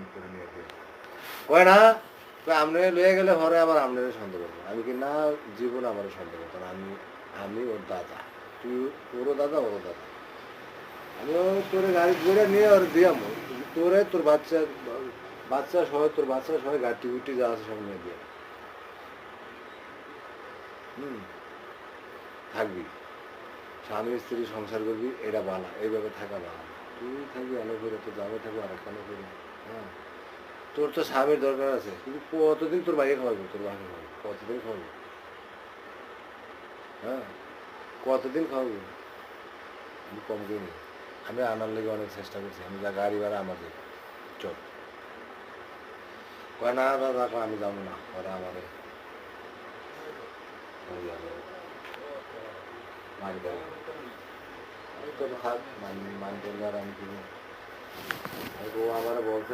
করে নিয়ে দিয়ে কয় না আপনি লয়ে গেলে ঘরে আবার আপনার সন্দেহ করবো আমি কি না জীবন আমার সন্দেহ করতো না আমি ওর দাদা তুই ওরও দাদা ওরও দাদা আমি তোর গাড়ি করে নিয়ে ওর দিয়াম তোরে তোর বাচ্চা সহ তোর বাচ্চা সহ গাড়ি উঠি যা আছে সব নিয়ে দিয়ে থাকবি স্বামী স্ত্রী সংসার করবি এটা বালা এইভাবে থাকা বালা তুই থাকবি আলো করে তোর যাবে থাকবি আর একটা করে হ্যাঁ তোর তো স্বামীর দরকার আছে কিন্তু কতদিন তোর বাইরে খাওয়াবি তোর বাকে খাওয়াবি কতদিন খাওয়াবি হ্যাঁ কতদিন খাওয়াবি আমি কম করিনি আমি আনার লেগে অনেক চেষ্টা করছি আমি যা গাড়ি ভাড়া আমার দেব চল কয় না দাদা আমি যাবো না ওরা আমাদের মারি দেবে থাক মানি করলে আর আমি কিনি ও আবার বলছে